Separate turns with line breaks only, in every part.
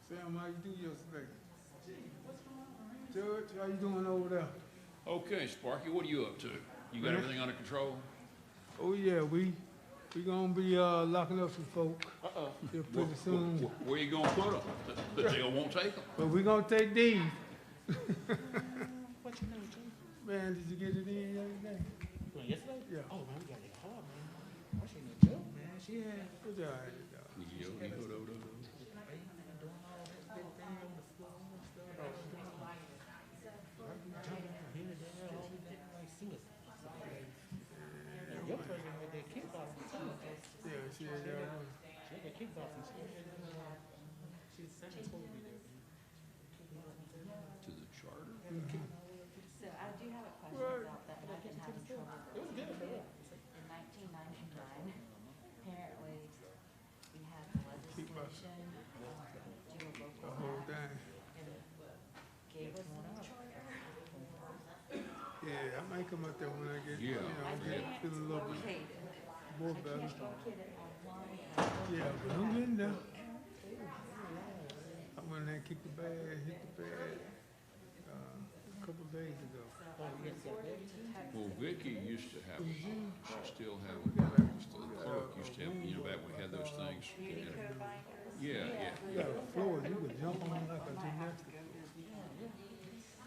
Sam, how you do yesterday? Judge, how you doing over there?
Okay, Sparky, what are you up to? You got everything under control?
Oh yeah, we gonna be locking up some folk here pretty soon.
Where you gonna put them? The jail won't take them.
But we gonna take these.
What you know, Jay?
Man, did you get it in yesterday?
Yesterday?
Yeah.
Oh, man, we got it hard, man. Marcia in the jail, man. She had
It's all right, dog.
doing all that big thing on the floor and stuff. Jumping here and there, all we did like suicide. And your person with that kickboxing too.
Yeah, she had that one.
She had that kickboxing. She's supposed to be there.
To the charter?
So I do have a question about that, and I've been having trouble.
It was good, man.
In 1999, apparently, we had legislation to a local
The whole thing.
and gave us a charter.
Yeah, I might come up there when I get,
Yeah.
I
get
can't
feel a little bit
locate it.
more
I
better.
can't locate it online. and I don't
Yeah, but I'm getting there. I went in there and kicked the bag, hit the bag, a couple of days ago.
Well, Vicky used to have, she still have, the clerk used to have, back when we had those things.
Beauty code binders.
Yeah.
You got a floor, you could jump on like a gymnastics floor.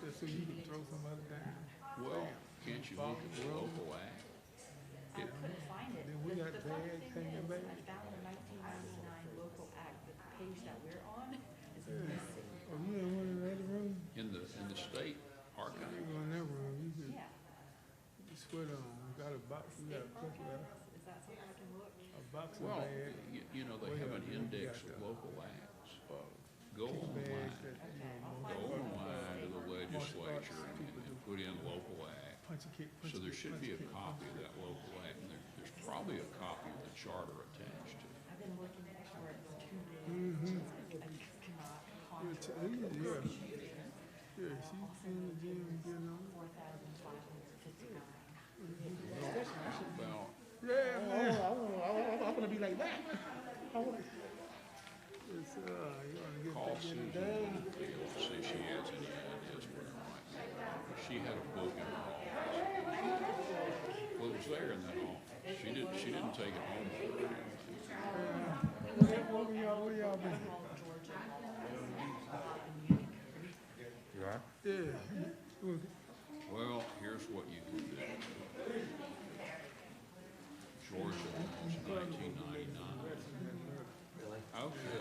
Just so you can throw somebody down.
Well, can't you look at the local act?
I couldn't find it.
Then we got
The funny
bags
thing
hanging
is,
back.
I found the 1999 local act, but the page that we're on is
Yeah.
missing.
Oh, you in one of the other rooms?
In the state archive?
You go in that room, you could
Yeah.
put your sweater on. We got a box, we got a couple of,
Is that something I can look?
a box of
Well,
bags.
they have an index of local acts. Go online.
Bags that,
Go online to the legislature and put in local act.
punch a kick, punch
So
a
there
kick,
should
punch
be
a
a
kick.
copy of that local act, and there's probably a copy of the charter attached to it.
I've been looking for it for 2 days.
Mm-hmm.
I just cannot
Yeah,
find it.
yeah. Yeah, she's in the gym, getting on.
4,559.
Well,
Yeah, man.
I want to be like that.
It's, you wanna get
call
that
Susan
get it
in
done.
the field, see if she has any ideas where it might be. She had a book in her office. Well, it was there in that office. She didn't take it home with her or anything.
Where y'all been?
You are?
Yeah.
Well, here's what you can do. Georgia was 1999. Okay.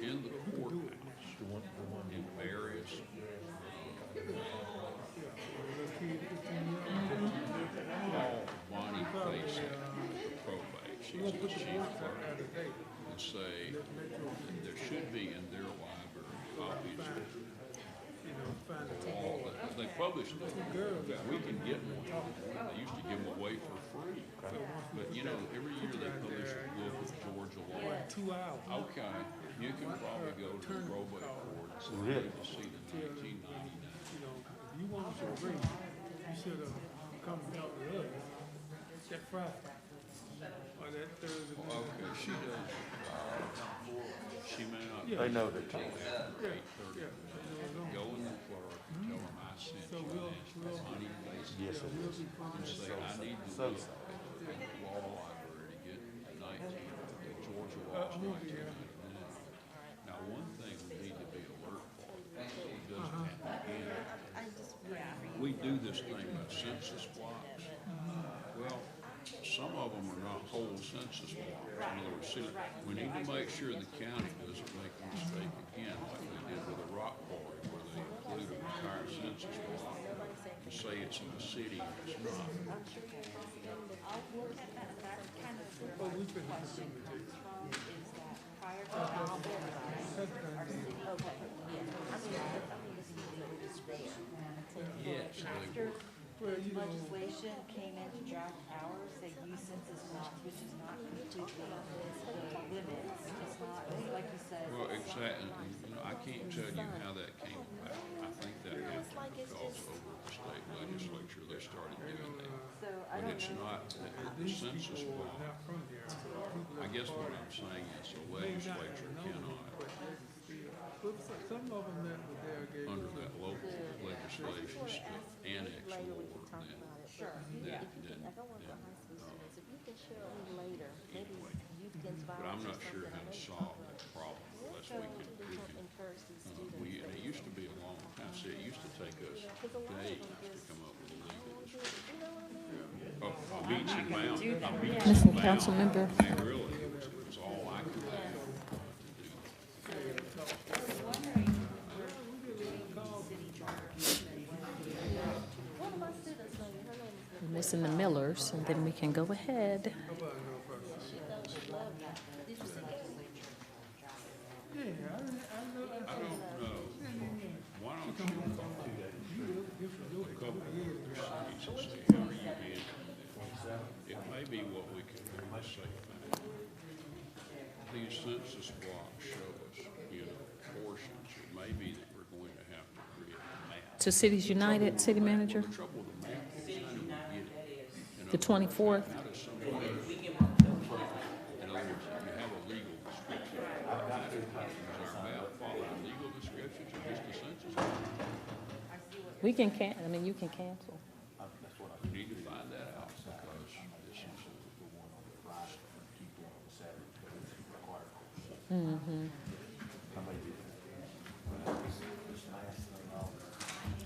In the courthouse, in various call Bonnie Facey, the probate. She's the chief clerk. And say that there should be in their library copies of all that. They publish them. We can get one. They used to give them away for free. But every year they publish a book of Georgia law.
2 hours.
Okay, you can probably go to the probate court and say, I need to see the 1999.
If you want your ring, you should have come and talk to us that Friday or that Thursday.
Okay, she does. She may not.
Yeah.
They know the time.
After 8:30. Go in the clerk and tell them I sent
So
you
we'll-
an extra money place.
Yes, it
We'll
is.
be fine.
And say, I need to look at the law library to get the Georgia laws 1999. Now, one thing we need to be alert for, it doesn't happen again. We do this thing with census blocks. Well, some of them are not whole census blocks. In other words, we need to make sure the county doesn't make a mistake again, like they did with the rock quarry, where they include an entire census block and say it's in the city and it's not.
I'll look at that. That's kind of where
Oh, we
my
can
question
assume it is.
comes from, is that prior to Authorize, our city, okay, yeah, I'm using the description.
Yes, they
After
Well, you know,
legislation came into draft hours, they use census blocks, which is not completely the limits. It's not, like you said.
Well,
it's not-
exactly. I can't tell you how that came about. I think that happened because over the state legislature, they started doing that.
So I
But
don't
it's
know.
not, the census block,
not from here. So people
I guess what I'm saying is the legislature cannot
of them met with their gate.
under that local legislation stuff, annex
Later
more
we can talk
than,
about it. Sure.
than,
I don't want the high school students, if you can show me later, maybe youth against
but I'm
violence or
not sure
something,
how to
I may
solve
talk
that problem unless we
to help
can,
encourage these students.
and it used to be a long time, see, it used to take us days to come up with a legal description.
You know what I mean?
Of beach and bound,
Listen, council member.
and really, it was all I could do to do.
One of my students, maybe, her name is
We're missing the Millers, and then we can go ahead.
she loved that. These were singing.
Yeah, I know,
I don't know, why don't you call a couple of cities and see how you handle it? It may be what we can do is say, fine, these census blocks show us, portions, it may be that we're going to have to create a map.
To Cities United, City Manager,
The trouble with the map is how do we get it?
the 24th.
How does somebody, in other words, if you have a legal description, how does our map follow legal descriptions or just a census?
We can you can cancel.
We need to find that out because this is,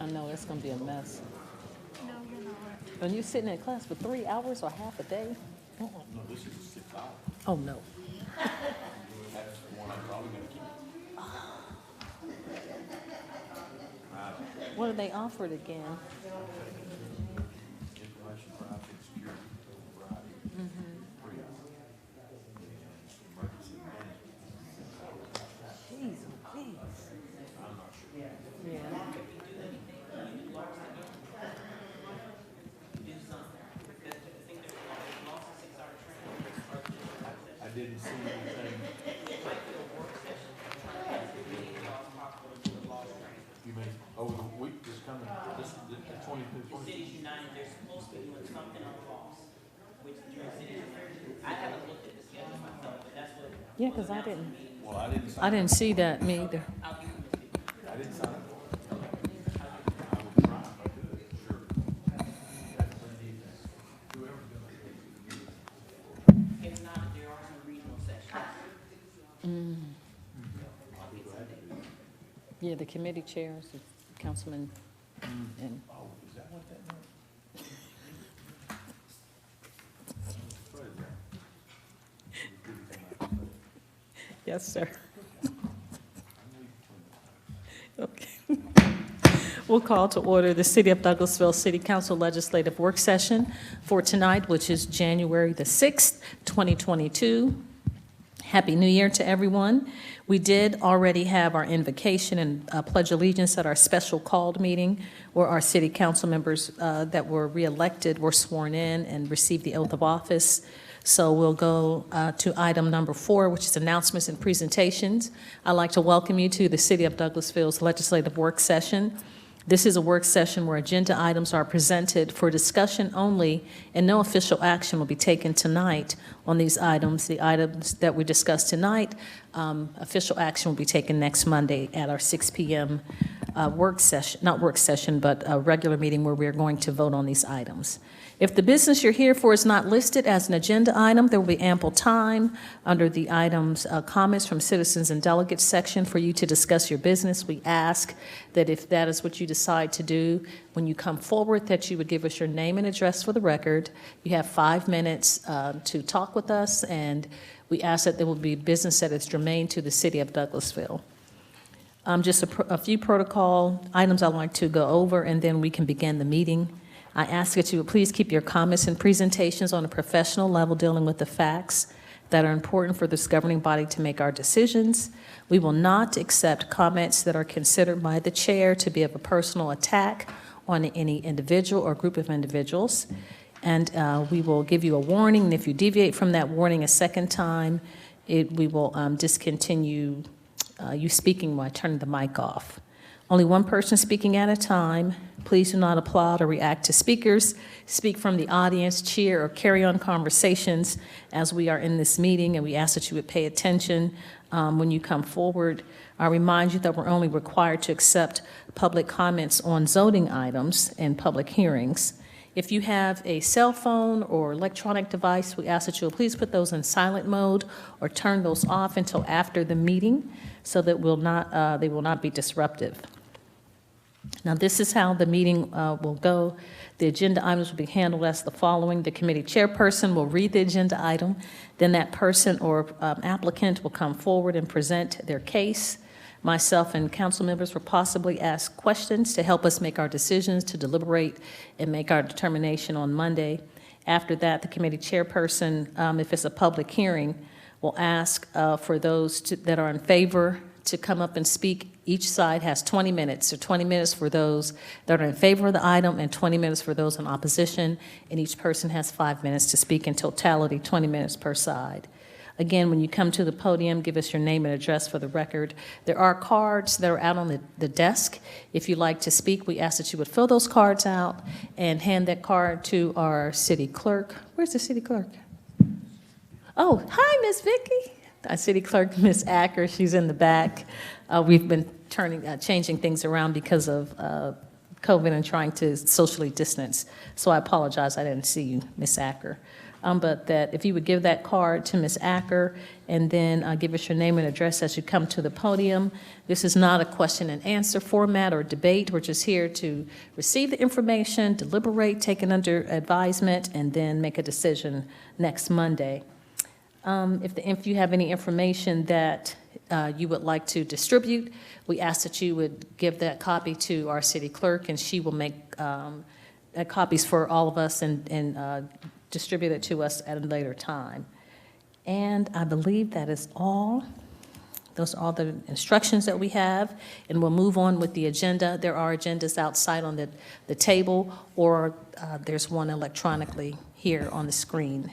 I know, it's gonna be a mess. And you're sitting in class for 3 hours or half a day?
No, this is 6 hours.
Oh, no.
That's the one I'm probably gonna keep.
What are they offered again?
Information, privacy, security, variety, 3 hours. Emergency management.
Jeez, jeez.
I'm not sure.
Yeah.
I didn't see anything. You mean, over the week that's coming, this, the 22,
Cities United, they're supposed to be doing something on loss, which during cities, I haven't looked at the schedule myself, but that's what.
Yeah, because I didn't.
Well, I didn't sign.
I didn't see that, me either.
I'll give you the
I didn't sign up for it. I would try if I could, sure. Whoever's gonna do it.
If not, there are some regional sections.
I'll be glad to do it.
Yeah, the committee chairs, the Councilman, and
Oh, is that what that meant?
yes, sir. Okay. We'll call to order the City of Douglasville City Council Legislative Work Session for tonight, which is January the 6th, 2022. Happy New Year to everyone. We did already have our invocation and pledge allegiance at our special called meeting where our city council members that were reelected were sworn in and received the oath of office. So we'll go to item number 4, which is announcements and presentations. I'd like to welcome you to the City of Douglasville's legislative work session. This is a work session where agenda items are presented for discussion only, and no official action will be taken tonight on these items. The items that we discussed tonight, official action will be taken next Monday at our 6 p.m. Work session, not work session, but a regular meeting where we're going to vote on these items. If the business you're here for is not listed as an agenda item, there will be ample time under the items comments from Citizens and Delegates section for you to discuss your business. We ask that if that is what you decide to do, when you come forward, that you would give us your name and address for the record. You have 5 minutes to talk with us, and we ask that there will be business that is germane to the City of Douglasville. Just a few protocol items I'd like to go over, and then we can begin the meeting. I ask that you would please keep your comments and presentations on a professional level dealing with the facts that are important for this governing body to make our decisions. We will not accept comments that are considered by the chair to be of a personal attack on any individual or group of individuals. And we will give you a warning, and if you deviate from that warning a second time, we will discontinue you speaking by turning the mic off. Only one person speaking at a time. Please do not applaud or react to speakers. Speak from the audience, cheer, or carry on conversations as we are in this meeting, and we ask that you would pay attention when you come forward. I remind you that we're only required to accept public comments on zoning items and public hearings. If you have a cell phone or electronic device, we ask that you will please put those in silent mode or turn those off until after the meeting so that they will not be disruptive. Now, this is how the meeting will go. The agenda items will be handled as the following. The committee chairperson will read the agenda item. Then that person or applicant will come forward and present their case. Myself and council members will possibly ask questions to help us make our decisions, to deliberate and make our determination on Monday. After that, the committee chairperson, if it's a public hearing, will ask for those that are in favor to come up and speak. Each side has 20 minutes, so 20 minutes for those that are in favor of the item and 20 minutes for those in opposition, and each person has 5 minutes to speak. In totality, 20 minutes per side. Again, when you come to the podium, give us your name and address for the record. There are cards that are out on the desk. If you'd like to speak, we ask that you would fill those cards out and hand that card to our city clerk. Where's the city clerk? Oh, hi, Miss Vicki. Our city clerk, Miss Acker, she's in the back. We've been changing things around because of COVID and trying to socially distance. So I apologize, I didn't see you, Miss Acker. But that if you would give that card to Ms. Acker and then give us your name and address as you come to the podium. This is not a question and answer format or debate. We're just here to receive the information, deliberate, take it under advisement, and then make a decision next Monday. If you have any information that you would like to distribute, we ask that you would give that copy to our city clerk, and she will make copies for all of us and distribute it to us at a later time. And I believe that is all. Those are all the instructions that we have, and we'll move on with the agenda. There are agendas outside on the table, or there's one electronically here on the screen.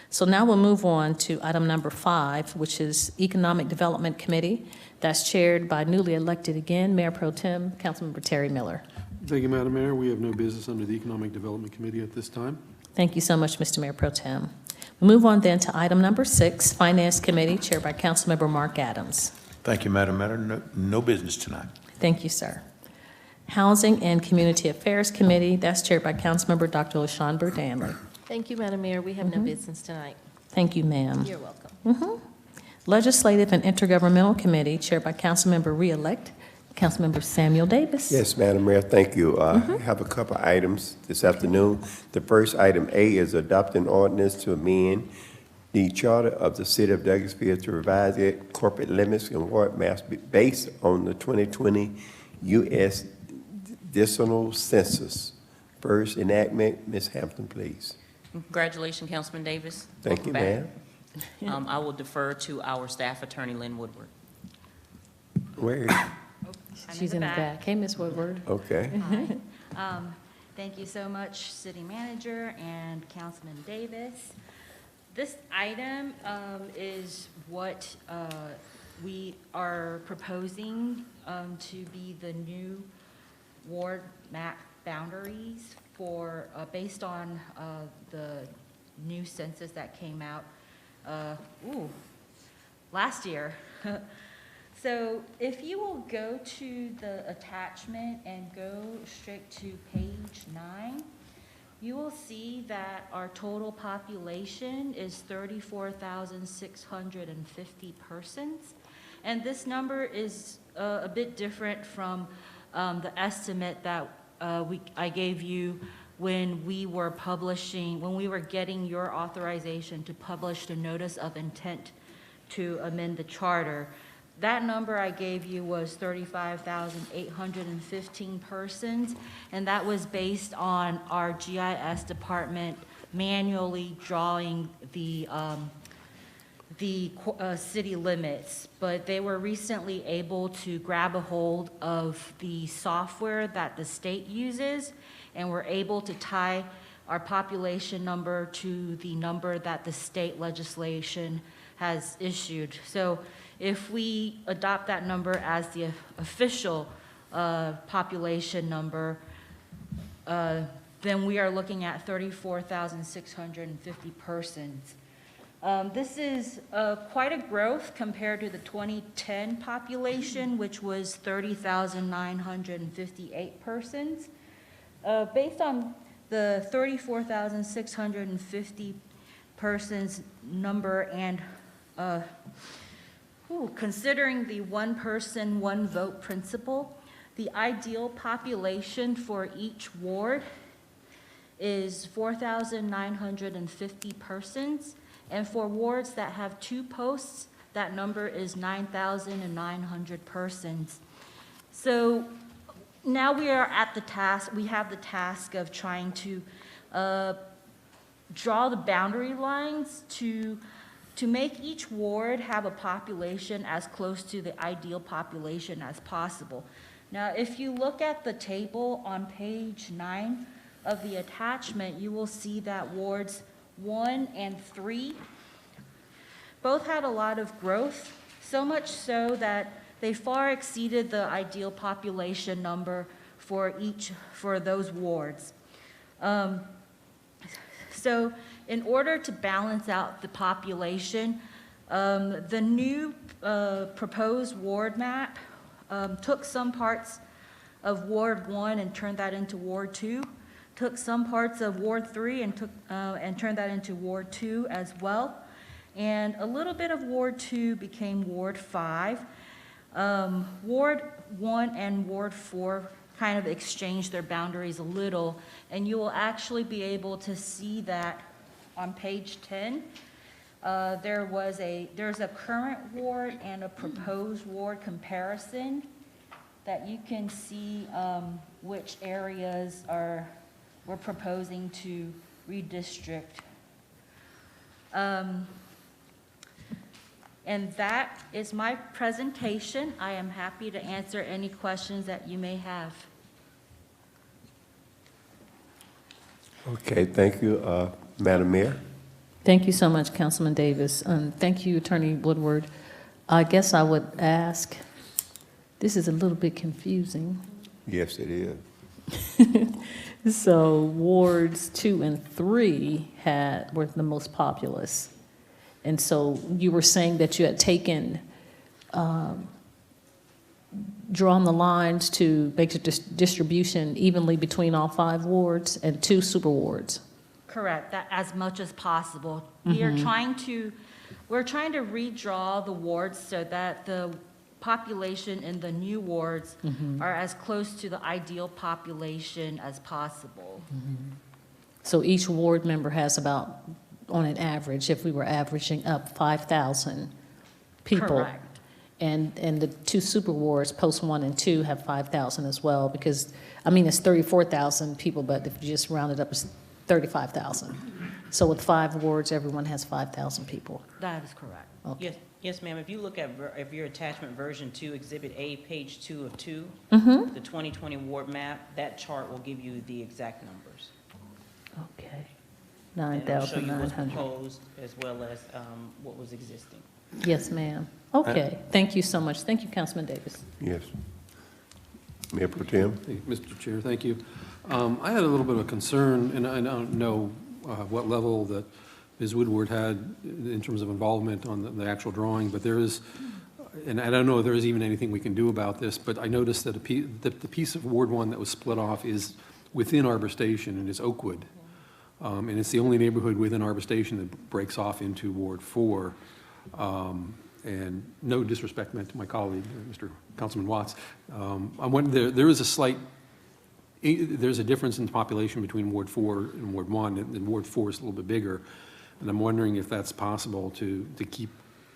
So now we'll move on to item number 5, which is Economic Development Committee. That's chaired by newly elected again, Mayor Pro Tem, Councilmember Terry Miller.
Thank you, Madam Mayor. We have no business under the Economic Development Committee at this time.
Thank you so much, Mr. Mayor Pro Tem. We'll move on then to item number 6, Finance Committee, chaired by Councilmember Mark Adams.
Thank you, Madam Mayor. No business tonight.
Thank you, sir. Housing and Community Affairs Committee, that's chaired by Councilmember Dr. LaShun Danley.
Thank you, Madam Mayor. We have no business tonight.
Thank you, ma'am.
You're welcome.
Legislative and Intergovernmental Committee, chaired by Councilmember re-elect, Councilmember Samuel Davis.
Yes, Madam Mayor, thank you. I have a couple items this afternoon. The first item A is adopt an ordinance to amend the charter of the City of Douglasville to revise its corporate limits and ward maps based on the 2020 U.S. decennial census. First enactment, Ms. Hampton, please.
Congratulations, Councilman Davis.
Thank you,
Welcome
ma'am.
back. I will defer to our staff attorney, Lynn Woodward.
Where is
She's in the back. Hey, Ms. Woodward.
Okay.
Thank you so much, City Manager and Councilman Davis. This item is what we are proposing to be the new ward map boundaries for, based on the new census that came out last year. So if you will go to the attachment and go straight to page 9, you will see that our total population is 34,650 persons. And this number is a bit different from the estimate that I gave you when we were getting your authorization to publish the notice of intent to amend the charter. That number I gave you was 35,815 persons, and that was based on our GIS department manually drawing the city limits. But they were recently able to grab a hold of the software that the state uses, and were able to tie our population number to the number that the state legislation has issued. So if we adopt that number as the official population number, then we are looking at 34,650 persons. This is quite a growth compared to the 2010 population, which was 30,958 persons. Based on the 34,650 persons number and considering the one person, one vote principle, the ideal population for each ward is 4,950 persons. And for wards that have 2 posts, that number is 9,900 persons. So now we are at the task, we have the task of trying to draw the boundary lines to make each ward have a population as close to the ideal population as possible. Now, if you look at the table on page 9 of the attachment, you will see that wards 1 and 3 both had a lot of growth, so much so that they far exceeded the ideal population number for those wards. So in order to balance out the population, the new proposed ward map took some parts of Ward 1 and turned that into Ward 2, took some parts of Ward 3 and turned that into Ward 2 as well. And a little bit of Ward 2 became Ward 5. Ward 1 and Ward 4 kind of exchanged their boundaries a little, and you will actually be able to see that on page 10. There's a current ward and a proposed ward comparison that you can see which areas we're proposing to redistrict. And that is my presentation. I am happy to answer any questions that you may have.
Okay, thank you, Madam Mayor.
Thank you so much, Councilman Davis. Thank you, Attorney Woodward. I guess I would ask, this is a little bit confusing.
Yes, it is.
So wards 2 and 3 were the most populous. And so you were saying that you had taken, drawn the lines to make the distribution evenly between all 5 wards and 2 super wards.
Correct, that as much as possible. We're trying to redraw the wards so that the population in the new wards are as close to the ideal population as possible.
So each ward member has about, on an average, if we were averaging up 5,000 people.
Correct.
And the 2 super wards, post 1 and 2, have 5,000 as well, because, I mean, it's 34,000 people, but if you just round it up, it's 35,000. So with 5 wards, everyone has 5,000 people.
That is correct.
Okay.
Yes, ma'am. If you look at your attachment version 2, Exhibit A, page 2 of 2, the 2020 ward map, that chart will give you the exact numbers.
Okay.
And it'll show you what's
9,900.
proposed as well as what was existing.
Yes, ma'am. Okay. Thank you so much. Thank you, Councilman Davis.
Yes. Mayor Pro Tem?
Hey, Mr. Chair, thank you. I had a little bit of concern, and I don't know what level that Ms. Woodward had in terms of involvement on the actual drawing, but there is, and I don't know if there is even anything we can do about this, but I noticed that the piece of Ward 1 that was split off is within Arbor Station, and it's Oakwood. And it's the only neighborhood within Arbor Station that breaks off into Ward 4. And no disrespect meant to my colleague, Mr. Councilman Watts. I'm wondering, there's a difference in the population between Ward 4 and Ward 1, and Ward 4 is a little bit bigger. And I'm wondering if that's possible to keep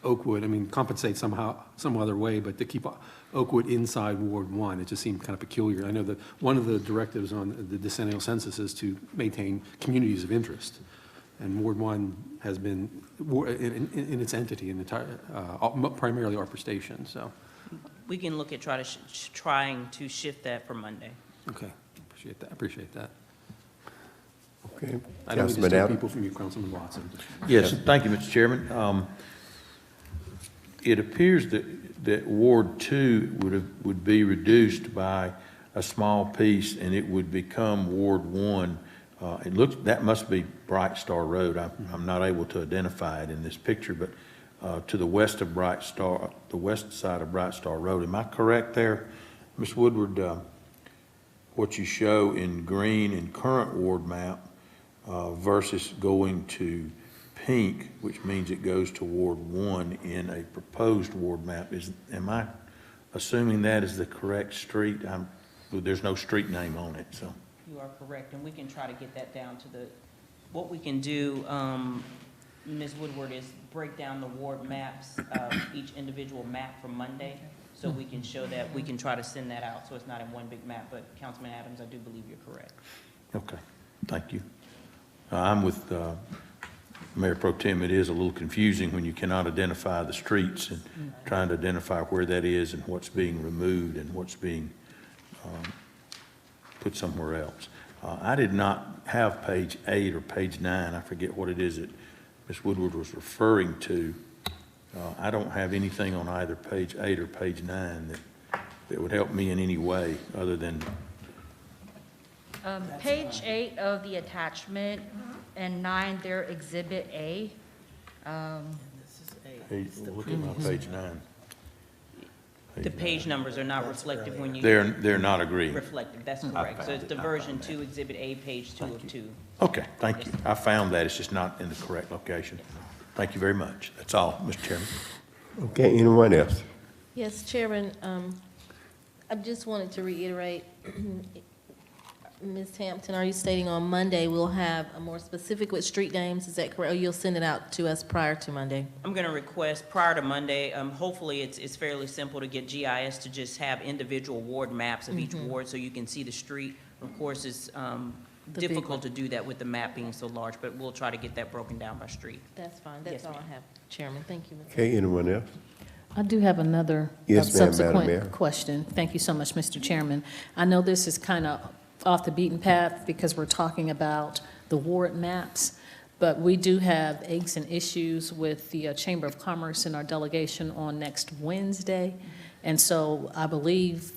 Oakwood, I mean, compensate somehow, some other way, but to keep Oakwood inside Ward 1, it just seemed kind of peculiar. I know that one of the directives on the decennial census is to maintain communities of interest. And Ward 1 has been, in its entity, primarily Arbor Station, so.
We can look at trying to shift that for Monday.
Okay, appreciate that.
Okay.
I don't need to
Councilman
steal
Allen?
people from you, Councilman Watson.
Yes, thank you, Mr. Chairman. It appears that Ward 2 would be reduced by a small piece, and it would become Ward 1 It looks, that must be Bright Star Road. I'm not able to identify it in this picture, but to the west of Bright Star, the west side of Bright Star Road. Am I correct there, Ms. Woodward? What you show in green in current ward map versus going to pink, which means it goes to Ward 1 in a proposed ward map. Am I assuming that is the correct street? There's no street name on it, so.
You are correct, and we can try to get that down to the, what we can do, Ms. Woodward, is break down the ward maps, each individual map for Monday, so we can show that, we can try to send that out, so it's not in one big map, but Councilman Adams, I do believe you're correct.
Okay, thank you. I'm with Mayor Pro Tem. It is a little confusing when you cannot identify the streets and trying to identify where that is and what's being removed and what's being put somewhere else. I did not have page 8 or page 9. I forget what it is that Ms. Woodward was referring to. I don't have anything on either page 8 or page 9 that would help me in any way other than.
Page 8 of the attachment and 9, they're Exhibit A.
Look at my page 9.
The page numbers are not reflective when you.
They're not agreeing.
Reflective, that's correct. So it's the version 2, Exhibit A, page 2 of 2.
Okay, thank you. I found that. It's just not in the correct location. Thank you very much. That's all, Mr. Chairman.
Okay, anyone else?
Yes, Chairman, I just wanted to reiterate, Ms. Hampton, are you stating on Monday we'll have a more specific with street names? Is that correct? Or you'll send it out to us prior to Monday?
I'm going to request prior to Monday, hopefully it's fairly simple to get GIS to just have individual ward maps of each ward so you can see the street. Of course, it's difficult to do that with the map being so large, but we'll try to get that broken down by street.
That's fine. That's
Yes,
all
ma'am.
I have, Chairman. Thank you.
Okay, anyone else?
I do have another
Yes, ma'am, Madam Mayor.
subsequent question. Thank you so much, Mr. Chairman. I know this is kind of off the beaten path because we're talking about the ward maps, but we do have aches and issues with the Chamber of Commerce in our delegation on next Wednesday. And so I believe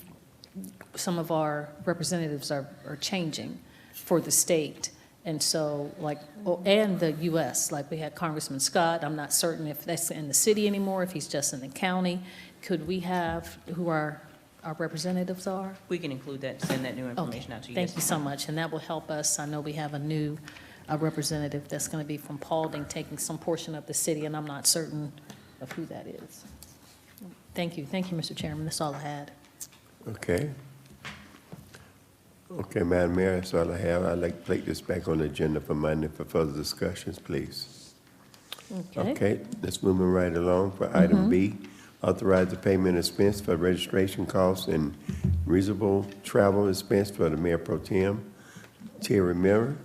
some of our representatives are changing for the state. And so, and the U.S., like we had Congressman Scott, I'm not certain if that's in the city anymore, if he's just in the county. Could we have who our representatives are?
We can include that, send that new information out to you.
Thank you so much, and that will help us. I know we have a new representative that's going to be from Paulding, taking some portion of the city, and I'm not certain of who that is. Thank you, Mr. Chairman. That's all I had.
Okay. Okay, Madam Mayor, that's all I have. I'd like to place this back on the agenda for Monday for further discussions, please. Okay, let's move it right along for item B. Authorize the payment expense for registration costs and reasonable travel expense for the Mayor Pro Tem, Terry Miller,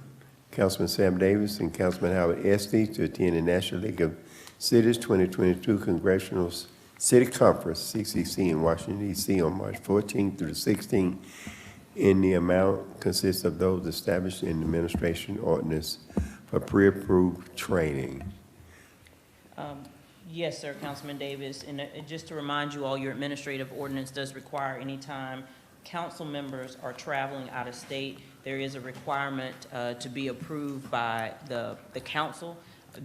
Councilman Sam Davis, and Councilman Howard Estes to attend the National League of Cities 2022 Congressional City Conference, CCC, in Washington, D.C. on March 14th through the 16th, in the amount consists of those established in the administration ordinance for pre-approved training.
Yes, sir, Councilman Davis. And just to remind you all, your administrative ordinance does require anytime council members are traveling out of state, there is a requirement to be approved by the council.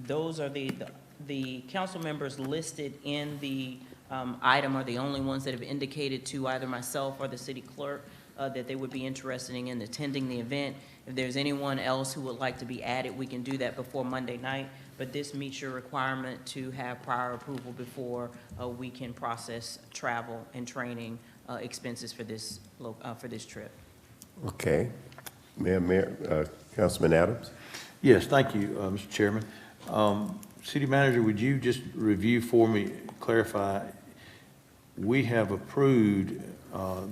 Those are the council members listed in the item are the only ones that have indicated to either myself or the city clerk that they would be interested in attending the event. If there's anyone else who would like to be added, we can do that before Monday night. But this meets your requirement to have prior approval before we can process travel and training expenses for this trip.
Okay. Councilman Adams?
Yes, thank you, Mr. Chairman. City Manager, would you just review for me, clarify, we have approved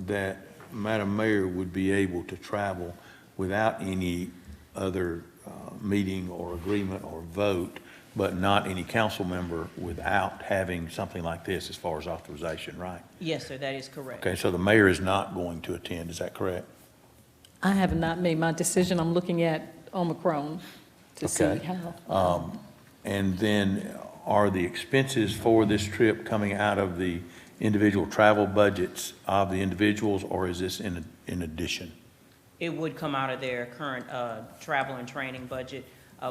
that Madam Mayor would be able to travel without any other meeting or agreement or vote, but not any council member without having something like this as far as authorization, right?
Yes, sir, that is correct.
Okay, so the mayor is not going to attend, is that correct?
I have not made my decision. I'm looking at Omicron to see
Okay.
how.
And then are the expenses for this trip coming out of the individual travel budgets of the individuals, or is this in addition?
It would come out of their current travel and training budget.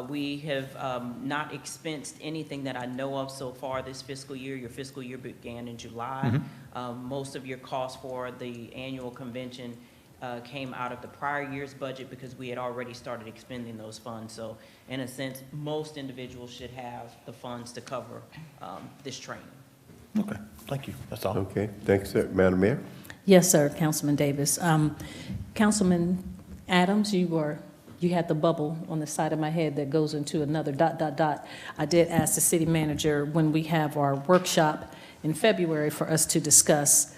We have not expensed anything that I know of so far this fiscal year. Your fiscal year began in July. Most of your costs for the annual convention came out of the prior year's budget because we had already started expending those funds. So in a sense, most individuals should have the funds to cover this training.
Okay, thank you. That's all.
Okay, thanks, sir. Madam Mayor?
Yes, sir, Councilman Davis. Councilman Adams, you had the bubble on the side of my head that goes into another ... I did ask the city manager when we have our workshop in February for us to discuss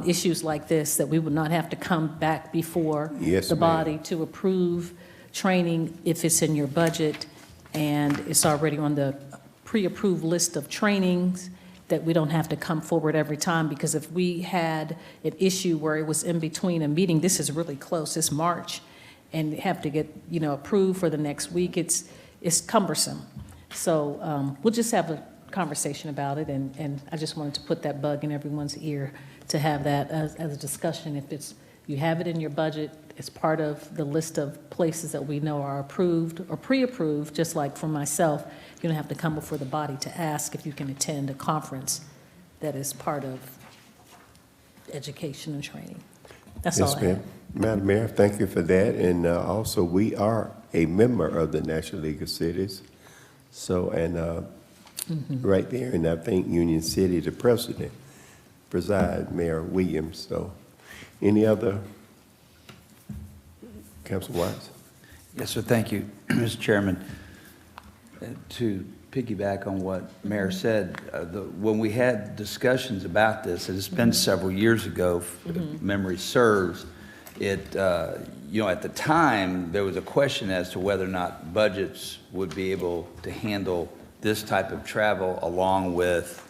issues like this, that we would not have to come back before
Yes,
the
ma'am.
body to approve training if it's in your budget and it's already on the pre-approved list of trainings, that we don't have to come forward every time, because if we had an issue where it was in between a meeting, this is really close, it's March, and have to get, approved for the next week, it's cumbersome. So we'll just have a conversation about it, and I just wanted to put that bug in everyone's ear to have that as a discussion. If you have it in your budget, it's part of the list of places that we know are approved or pre-approved, just like for myself, you don't have to come before the body to ask if you can attend a conference that is part of education and training. That's all I have.
Yes, ma'am. Madam Mayor, thank you for that. And also, we are a member of the National League of Cities. So, and right there, and I think Union City, the president, presides Mayor Williams. So, any other? Councilman Watts?
Yes, sir. Thank you, Mr. Chairman. To piggyback on what Mayor said, when we had discussions about this, it's been several years ago, if memory serves, at the time, there was a question as to whether or not budgets would be able to handle this type of travel along with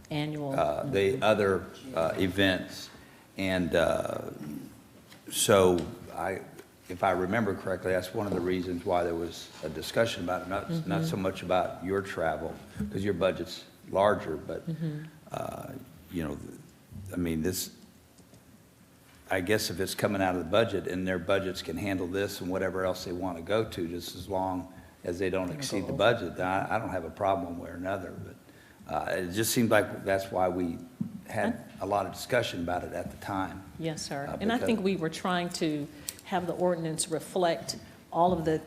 Annual.
the other events. And so if I remember correctly, that's one of the reasons why there was a discussion about it, not so much about your travel, because your budget's larger, but, I mean, I guess if it's coming out of the budget and their budgets can handle this and whatever else they want to go to, just as long as they don't exceed the budget, then I don't have a problem one way or another. But it just seemed like that's why we had a lot of discussion about it at the time.
Yes, sir. And I think we were trying to have the ordinance reflect all of the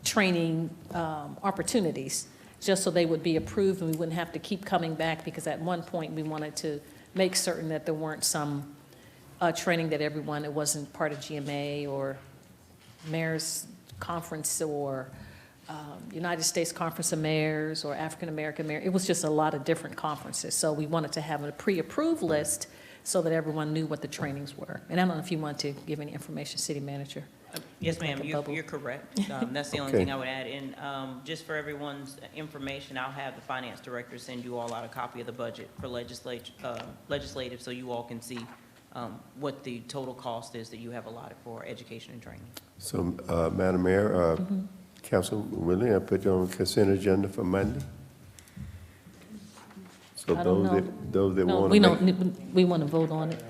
training opportunities, just so they would be approved and we wouldn't have to keep coming back, because at one point we wanted to make certain that there weren't some training that everyone, it wasn't part of GMA or Mayor's Conference or United States Conference of Mayors or African American Mayor. It was just a lot of different conferences. So we wanted to have a pre-approved list so that everyone knew what the trainings were. And I don't know if you want to give any information, City Manager.
Yes, ma'am, you're correct. That's the only thing I would add. And just for everyone's information, I'll have the finance director send you all out a copy of the budget for legislative, so you all can see what the total cost is that you have allotted for education and training.
So, Madam Mayor, Councilman Willie, I put you on the consent agenda for Monday. So
I don't know.
those that
No,
want
we
to
don't, we want to vote on it.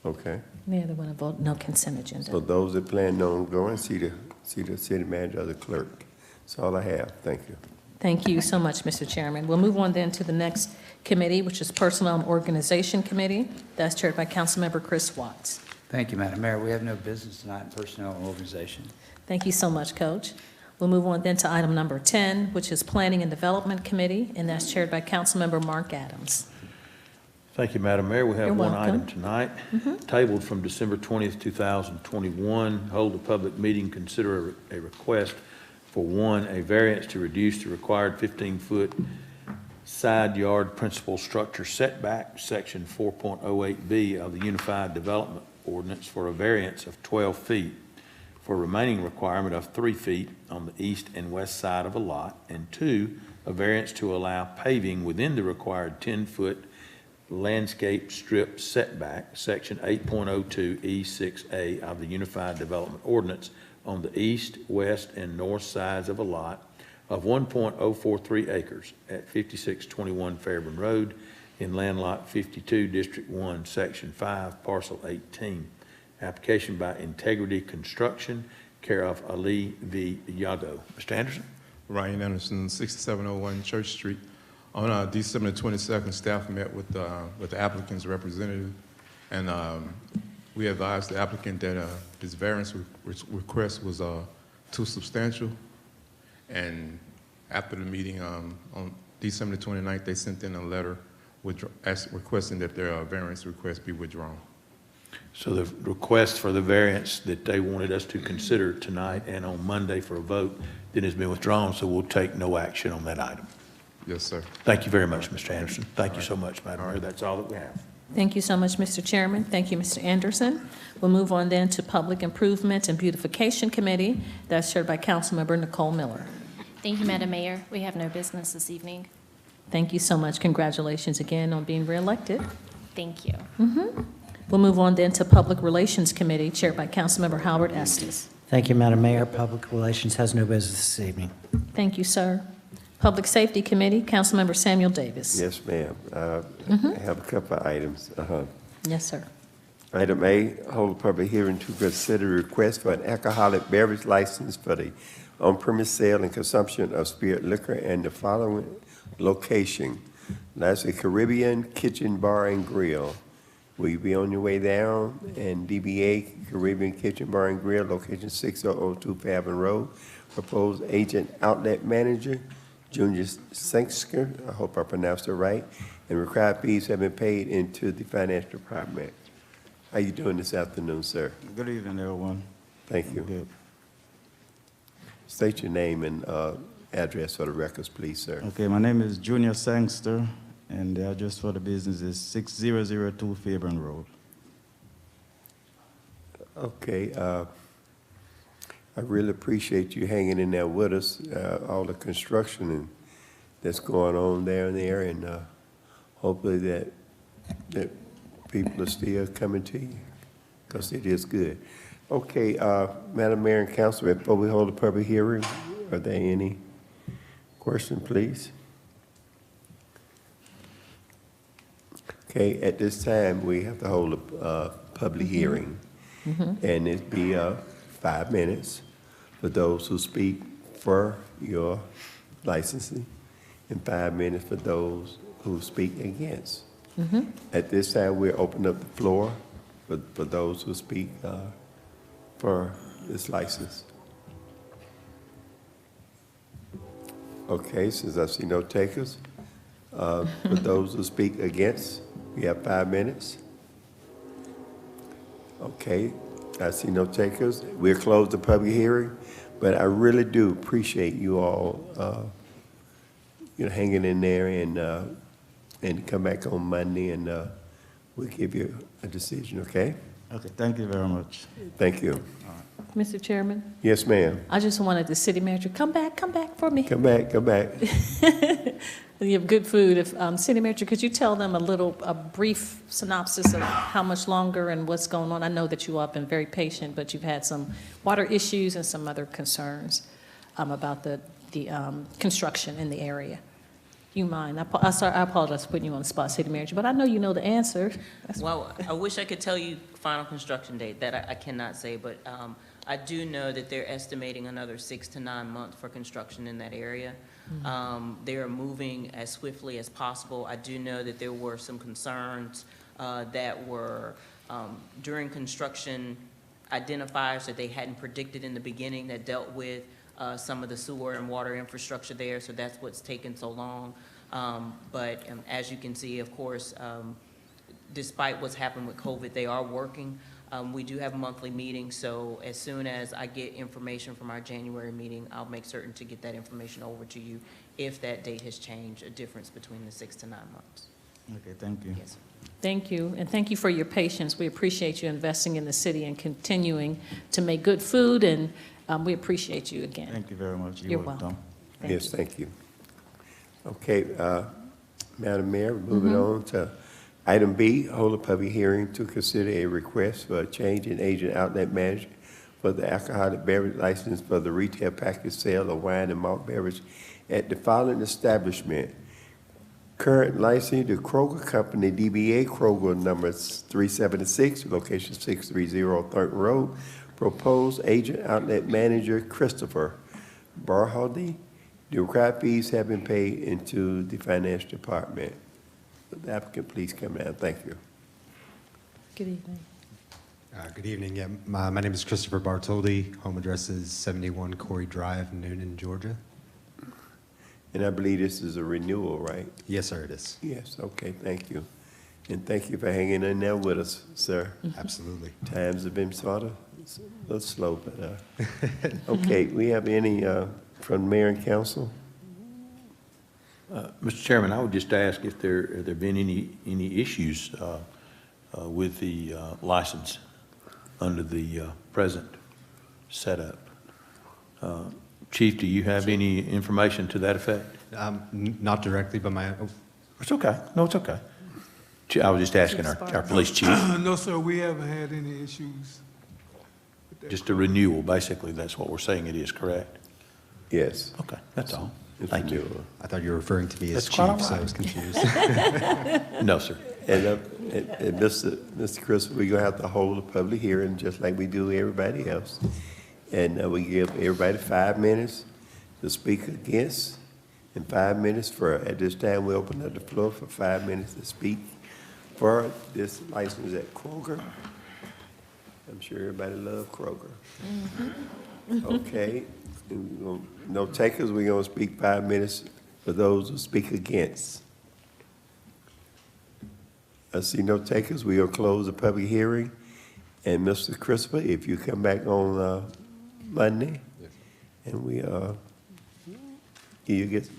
Okay.
Yeah, they want to vote, no consent agenda.
So those that plan on going, see the city manager or the clerk. That's all I have. Thank you.
Thank you so much, Mr. Chairman. We'll move on then to the next committee, which is Personnel and Organization Committee. That's chaired by Councilmember Chris Watts.
Thank you, Madam Mayor. We have no business tonight in personnel and organization.
Thank you so much, Coach. We'll move on then to item number 10, which is Planning and Development Committee, and that's chaired by Councilmember Mark Adams.
Thank you, Madam Mayor. We have
You're
one
welcome.
item tonight, tabled from December 20th, 2021. Hold a public meeting, consider a request for one, a variance to reduce the required 15-foot side yard principal structure setback, section 4.08B of the Unified Development Ordinance, for a variance of 12 feet for a remaining requirement of 3 feet on the east and west side of a lot, and two, a variance to allow paving within the required 10-foot landscape strip setback, section 8.02E6A of the Unified Development Ordinance, on the east, west, and north sides of a lot of 1.043 acres at 5621 Fairburn Road in land lot 52, District 1, Section 5, Parcel 18, application by Integrity Construction, care of Ali V. Yago. Mr. Anderson?
Ryan Anderson, 6701 Church Street. On December 22nd, staff met with the applicant's representative, and we advised the applicant that his variance request was too substantial. And after the meeting on December 29th, they sent in a letter requesting that their variance request be withdrawn.
So the request for the variance that they wanted us to consider tonight and on Monday for a vote then has been withdrawn, so we'll take no action on that item.
Yes, sir.
Thank you very much, Mr. Anderson. Thank you so much, Madam Mayor. That's all that we have.
Thank you so much, Mr. Chairman. Thank you, Mr. Anderson. We'll move on then to Public Improvement and Beautification Committee. That's chaired by Councilmember Nicole Miller.
Thank you, Madam Mayor. We have no business this evening.
Thank you so much. Congratulations again on being reelected.
Thank you.
We'll move on then to Public Relations Committee, chaired by Councilmember Howard Estes.
Thank you, Madam Mayor. Public Relations has no business this evening.
Thank you, sir. Public Safety Committee, Councilmember Samuel Davis.
Yes, ma'am. I have a couple of items.
Yes, sir.
Item A, hold a public hearing to consider request for an alcoholic beverage license for the on-premise sale and consumption of spirit liquor and the following location. That's a Caribbean Kitchen Bar and Grill. Will you be on your way down? And DBA Caribbean Kitchen Bar and Grill, location 6002 Fairburn Road. Proposed agent outlet manager, Junior Sengsker, I hope I pronounced it right, and required fees have been paid into the finance department. How you doing this afternoon, sir?
Good evening, everyone.
Thank you.
Good.
State your name and address for the records, please, sir.
Okay, my name is Junior Sangster, and the address for the business is 6002 Fairburn Road.
Okay, I really appreciate you hanging in there with us, all the construction that's going on there in the area, and hopefully that people are still coming to you, because it is good. Okay, Madam Mayor and Councilman, before we hold a public hearing, are there any questions, please? Okay, at this time, we have to hold a public hearing, and it'd be 5 minutes for those who speak for your licensing, and 5 minutes for those who speak against. At this time, we'll open up the floor for those who speak for this license. Okay, since I see no takers, for those who speak against, we have 5 minutes. Okay, I see no takers. We'll close the public hearing, but I really do appreciate you all, hanging in there and come back on Monday, and we'll give you a decision, okay?
Okay, thank you very much.
Thank you.
Mr. Chairman,
Yes, ma'am.
I just wanted the city manager, come back for me.
Come back.
You have good food. If, city manager, could you tell them a brief synopsis of how much longer and what's going on? I know that you all have been very patient, but you've had some water issues and some other concerns about the construction in the area. You mind? I apologize for putting you on the spot, city manager, but I know you know the answer.
Well, I wish I could tell you final construction date. That I cannot say, but I do know that they're estimating another 6 to 9 months for construction in that area. They are moving as swiftly as possible. I do know that there were some concerns that were during construction, identifiers that they hadn't predicted in the beginning that dealt with some of the sewer and water infrastructure there, so that's what's taken so long. But as you can see, of course, despite what's happened with COVID, they are working. We do have monthly meetings, so as soon as I get information from our January meeting, I'll make certain to get that information over to you if that date has changed, a difference between the 6 to 9 months.
Okay, thank you.
Yes.
Thank you, and thank you for your patience. We appreciate you investing in the city and continuing to make good food, and we appreciate you again.
Thank you very much.
You're welcome.
Yes, thank you. Okay, Madam Mayor, moving on to item B, hold a public hearing to consider a request for a change in agent outlet manager for the alcoholic beverage license for the retail package sale of wine and malt beverage at the following establishment: Current licensing to Kroger Company, DBA Kroger number 376, location 630 Thornton Road. Proposed agent outlet manager Christopher Barhaldi. The required fees have been paid into the finance department. Would the applicant please come down? Thank you.
Good evening.
Good evening. Yeah, my name is Christopher Bartoldi. Home address is 71 Corey Drive, Noonan, Georgia.
And I believe this is a renewal, right?
Yes, sir, it is.
Yes, okay, thank you. And thank you for hanging in there with us, sir.
Absolutely.
Times have been sort of a little slow, but, okay, we have any, from mayor and council?
Mr. Chairman, I would just ask if there have been any issues with the license under the present setup. Chief, do you have any information to that effect?
Not directly, but my...
It's okay. No, it's okay. I was just asking our police chief.
No, sir, we haven't had any issues.
Just a renewal, basically, that's what we're saying it is, correct?
Yes.
Okay, that's all.
It's
Thank you.
renewal.
I thought you were referring to me as
That's quite all
chief, so I
right.
was confused.
No, sir.
And Mr. Chris, we're gonna have to hold a public hearing just like we do everybody else. And we give everybody 5 minutes to speak against and 5 minutes for, at this time, we open up the floor for 5 minutes to speak for this license at Kroger. I'm sure everybody loves Kroger. Okay, no takers, we're gonna speak 5 minutes for those who speak against. I see no takers, we're gonna close the public hearing. And Mr. Christopher, if you come back on Monday, and we, you get,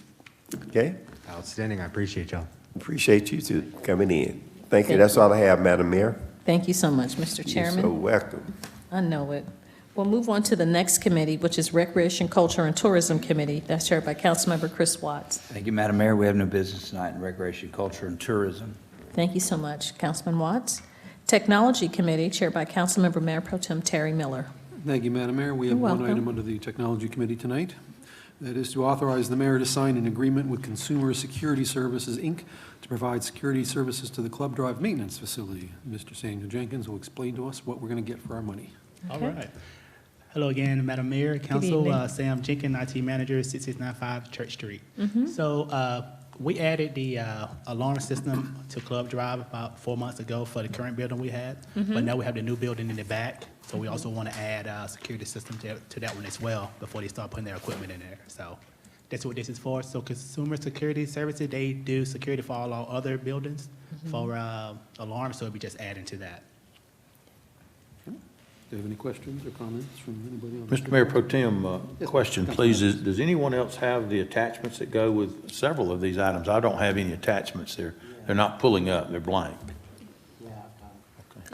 okay?
Outstanding. I appreciate y'all.
Appreciate you too coming in. Thank you. That's all I have, Madam Mayor.
Thank you so much, Mr. Chairman.
You're so welcome.
I know it. We'll move on to the next committee, which is Recreation, Culture, and Tourism Committee. That's chaired by Councilmember Chris Watts.
Thank you, Madam Mayor. We have no business tonight in Recreation, Culture, and Tourism.
Thank you so much, Councilman Watts. Technology Committee, chaired by Councilmember Mayor Pro Tem Terry Miller.
Thank you, Madam Mayor. We have
You're
one
welcome.
item under the Technology Committee tonight. That is to authorize the mayor to sign an agreement with Consumer Security Services, Inc. to provide security services to the Club Drive Maintenance Facility. Mr. Samuel Jenkins will explain to us what we're going to get for our money.
All right. Hello again, Madam Mayor, Council.
evening.
Sam Jenkins, IT Manager, 6695 Church Street.
Mhm.
So we added the alarm system to Club Drive about 4 months ago for the current building we had. But now we have the new building in the back. So we also want to add a security system to that one as well before they start putting their equipment in there. So that's what this is for. So Consumer Security Services, they do security for all our other buildings for alarms, so we'll be just adding to that.
Do you have any questions or comments from anybody on
Mr. Mayor Pro Tem, question, please. Does anyone else have the attachments that go with several of these items? I don't have any attachments there. They're not pulling up, they're blank.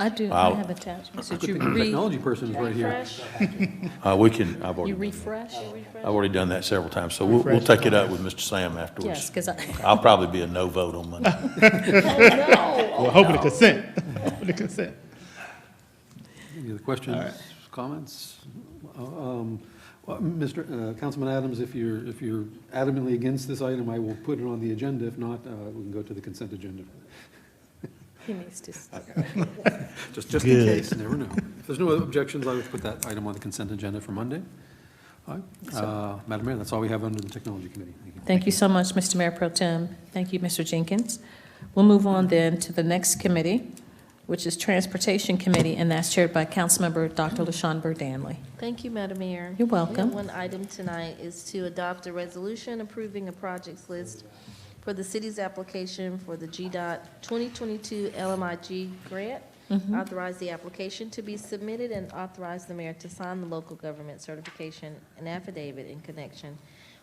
I do, I
I'll-
have attachments. Did
Good
you
thing the technology person is right here.
refresh?
We can, I've
You
already,
refresh?
I've already done that several times, so we'll take it up with Mr. Sam afterwards.
Yes, because I,
I'll probably be a no vote on Monday.
Well, hoping the consent, hoping the consent.
Any other questions, comments? Mr. Councilman Adams, if you're adamantly against this item, I will put it on the agenda. If not, we can go to the consent agenda.
he needs to.
Just in case, never know. If there's no objections, I would put that item on the consent agenda for Monday. All right. Madam Mayor, that's all we have under the Technology Committee. Thank you.
Thank you so much, Mr. Mayor Pro Tem. Thank you, Mr. Jenkins. We'll move on then to the next committee, which is Transportation Committee, and that's chaired by Councilmember Dr. LaShun Danley.
Thank you, Madam Mayor.
You're welcome.
One item tonight is to adopt a resolution approving a projects list for the city's application for the GDOT 2022 LMIG grant. Authorize the application to be submitted and authorize the mayor to sign the local government certification and affidavit in connection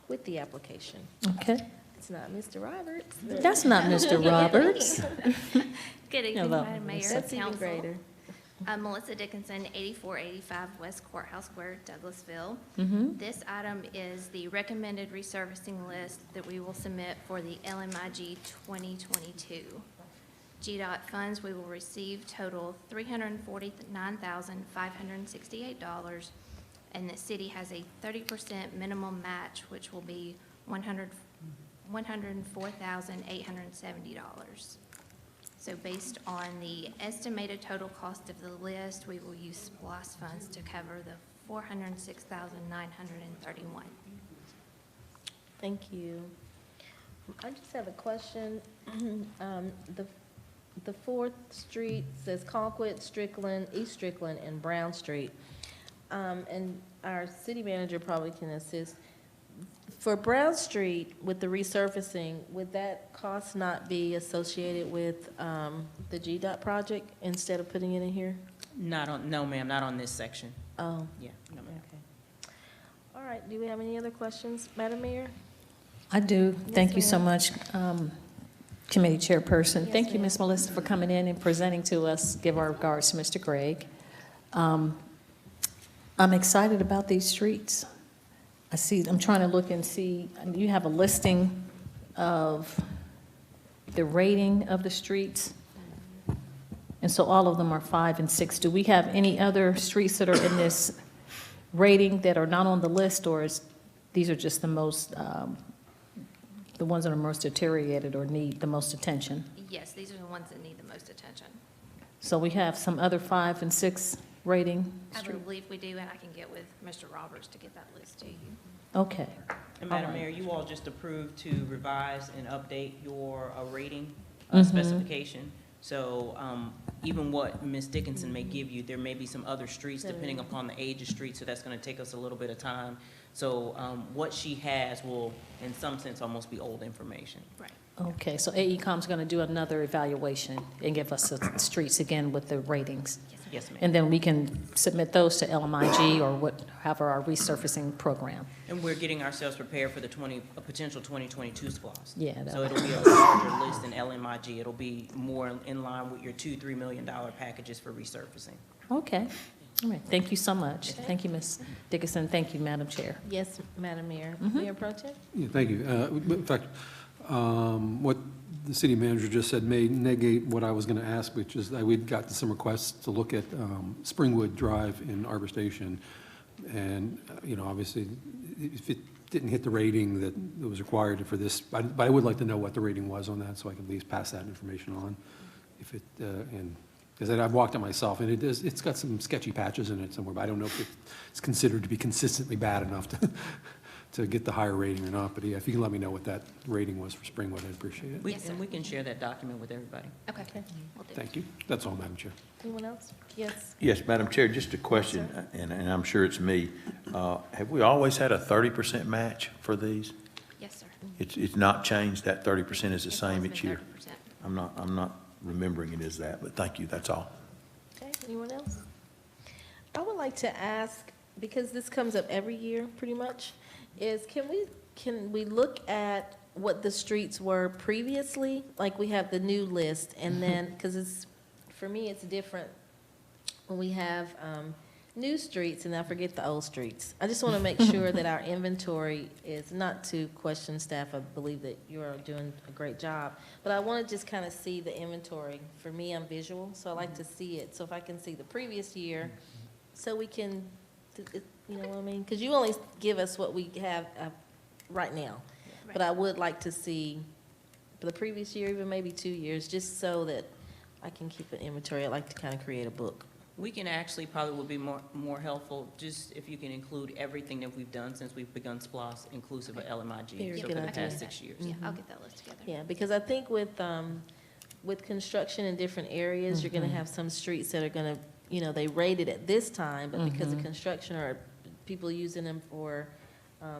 with the application.
Okay.
It's not Mr. Roberts.
That's not Mr. Roberts.
Good evening,
Hello.
Madam Mayor,
That's even
Council.
greater.
I'm Melissa Dickinson, 8485 West Courthouse Square, Douglasville. This item is the recommended resurfacing list that we will submit for the LMIG 2022. GDOT funds we will receive total $349,568, and the city has a 30% minimum match, which will be $104,870. So based on the estimated total cost of the list, we will use SPOS funds to cover the $406,931.
Thank you. I just have a question. The 4th Street says Conquet, Strickland, East Strickland, and Brown Street. And our city manager probably can assist. For Brown Street, with the resurfacing, would that cost not be associated with the GDOT project instead of putting it in here?
No, ma'am, not on this section.
Oh,
Yeah, no, ma'am.
okay. All right, do we have any other questions, Madam Mayor?
I do. Thank you so
ma'am.
much, Committee Chairperson.
Yes,
Thank you,
ma'am.
Ms. Melissa, for coming in and presenting to us. Give our regards to Mr. Gregg. I'm excited about these streets. I'm trying to look and see, you have a listing of the rating of the streets. And so all of them are 5 and 6. Do we have any other streets that are in this rating that are not on the list, or these are just the most, the ones that are most deteriorated or need the most attention?
Yes, these are the ones that need the most attention.
So we have some other 5 and 6 rating
I
streets?
believe we do, and I can get with Mr. Roberts to get that list to you.
Okay.
And
All
Madam
right.
Mayor, you all just approved to revise and update your rating
Mhm.
specification. So even what Ms. Dickinson may give you, there may be some other streets depending upon the age of street, so that's going to take us a little bit of time. So what she has will, in some sense, almost be old information.
Right.
Okay, so AECom's going to do another evaluation and give us the streets again with the ratings.
Yes, ma'am.
And then we can submit those to LMIG or whatever our resurfacing program.
And we're getting ourselves prepared for the potential 2022 SPOS.
Yeah,
So
that-
it'll be a larger list than LMIG. It'll be more in line with your $2-3 million packages for resurfacing.
Okay, all right, thank you so much. Thank you, Ms. Dickinson, thank you, Madam Chair.
Yes, Madam Mayor.
Mm-hmm.
Mayor Pro Tem?
Yeah, thank you. In fact, what the city manager just said may negate what I was going to ask, which is that we'd gotten some requests to look at Springwood Drive in Arbor Station. And, obviously, if it didn't hit the rating that was required for this, but I would like to know what the rating was on that so I can at least pass that information on. If it, because I've walked it myself, and it's got some sketchy patches in it somewhere, but I don't know if it's considered to be consistently bad enough to get the higher rating or not. But yeah, if you can let me know what that rating was for Springwood, I'd appreciate it.
Yes, sir.
And we can share that document with everybody.
Okay. Will do.
Thank you. That's all, Madam Chair.
Anyone else? Yes.
Yes, Madam Chair, just a question, and I'm sure it's me. Have we always had a 30% match for these?
Yes, sir.
It's not changed, that 30% is the
It's
same
always
each
been
year?
30%.
I'm not remembering it as that, but thank you, that's all.
Okay, anyone else? I would like to ask, because this comes up every year, pretty much, is can we look at what the streets were previously? Like, we have the new list, and then, because for me, it's different when we have new streets and I forget the old streets. I just want to make sure that our inventory is, not to question staff, I believe that you are doing a great job, but I want to just kind of see the inventory. For me, I'm visual, so I like to see it. So if I can see the previous year, so we can, you know what I mean? Because you only give us what we have right now. But I would like to see for the previous year, even maybe 2 years, just so that I can keep an inventory. I'd like to kind of create a book.
We can actually, probably would be more helpful, just if you can include everything that we've done since we've begun SPOS, inclusive of LMIG.
Very
So
good
for the
idea.
past 6 years.
Yeah, I'll get that list together.
Yeah, because I think with construction in different areas, you're gonna have some streets that are gonna, they rated at this time, but because of construction or people using them for